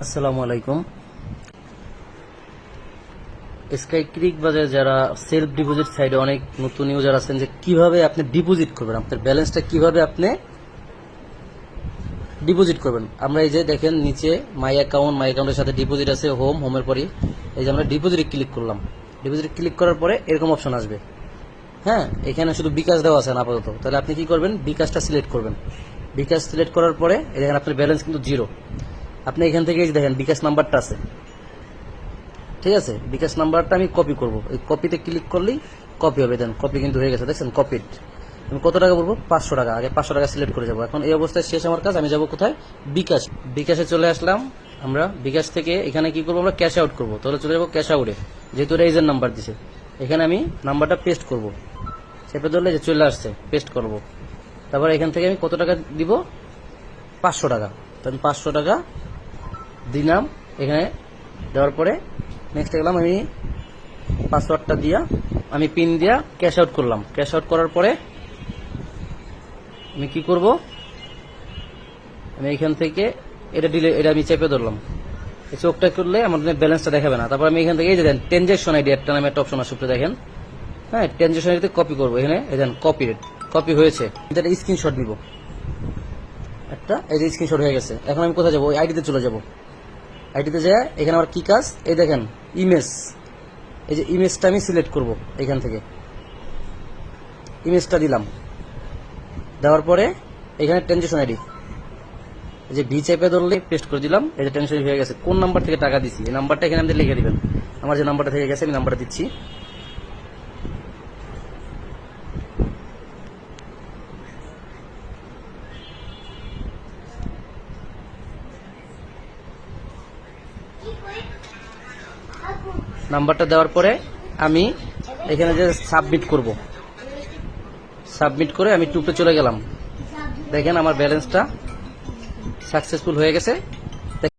আসসালামু আলাইকুম। স্কাই ক্রিক বাজারে যারা সেলফ ডিপোজিট সাইডে অনেক নতুন ইউজার আছেন যে কিভাবে আপনি ডিপোজিট করবেন, আপনার ব্যালেন্সটা কিভাবে আপনি ডিপোজিট করবেন। আমরা এই যে দেখেন নিচে মাই অ্যাকাউন্টের সাথে ডিপোজিট আছে, হোমের পরে এই যে আমরা ডিপোজিটে ক্লিক করলাম। ডিপোজিটে ক্লিক করার পরে এরকম অপশন আসবে। হ্যাঁ, এখানে শুধু বিকাশ দেওয়া আছে না আপাতত। তাহলে আপনি কি করবেন, বিকাশটা সিলেক্ট করবেন। বিকাশ সিলেক্ট করার পরে দেখেন আপনার ব্যালেন্স কিন্তু জিরো। আপনি এখান থেকে দেখেন বিকাশ নাম্বারটা আছে, ঠিক আছে। বিকাশ নাম্বারটা আমি কপি করব, এই কপিতে ক্লিক করলেই কপি হবে। দেন কপি কিন্তু হয়ে গেছে, দেখছেন কপিড। আমি কত টাকা বলবো, 500 টাকা। আগে 500 টাকা সিলেক্ট করে যাবো। এখন এই অবস্থায় শেষ আমার কাজ। আমি যাব কোথায়, বিকাশ। বিকাশে চলে আসলাম। আমরা বিকাশ থেকে এখানে কি করবো, আমরা ক্যাশ আউট করবো। তাহলে চলে যাবো ক্যাশ আউটে, যেহেতু রেজের নাম্বার দিছে। এখানে আমি নাম্বারটা পেস্ট করব, চেপে ধরলে যে চলে আসছে, পেস্ট করব। তারপর এখান থেকে আমি কত টাকা দিব, 500 টাকা। তো আমি 500 টাকা দিলাম। এখানে দেওয়ার পরে নেক্সট গেলাম, আমি পাসওয়ার্ডটা দিয়া আমি পিন দিয়া ক্যাশ আউট করলাম। ক্যাশ আউট করার পরে আমি কি করব, আমি এখান থেকে এটা আমি চেপে ধরলাম। এই চোখটা করলে আমাদের ব্যালেন্সটা দেখাবে না। তারপর আমি এখান থেকে এই যে দেন ট্রানজাকশন আইডি একটা নামে একটা অপশন আসে, দেখেন। হ্যাঁ, ট্রানজাকশন আইডিতে কপি করবো। এখানে এই দেন কপি হয়েছে। এটা স্ক্রিনশট দিব একটা, এই যে স্ক্রিনশট হয়ে গেছে। এখন আমি কোথায় যাবো, ওই আইডিতে চলে যাবো। আইডিতে যায় এখানে আমার কি কাজ, এই দেখেন ইমেজ। এই যে ইমেজটা আমি সিলেক্ট করব, এখান থেকে ইমেজটা দিলাম। দেওয়ার পরে এখানে ট্রানজাকশন আইডি, এই যে ভি চেপে ধরলে পেস্ট করে দিলাম। এই যে ট্রানজাকশন হয়ে গেছে। কোন নাম্বার থেকে টাকা দিছি এই নাম্বারটা এখানে আপনি লিখে দিবেন। আমার যে নাম্বারটা থেকে গেছে আমি নাম্বারটা দিচ্ছি। নাম্বারটা দেওয়ার পরে আমি এখানে যে সাবমিট করব, সাবমিট করে আমি টুপে চলে গেলাম। দেখেন আমার ব্যালেন্সটা সাকসেসফুল হয়ে গেছে।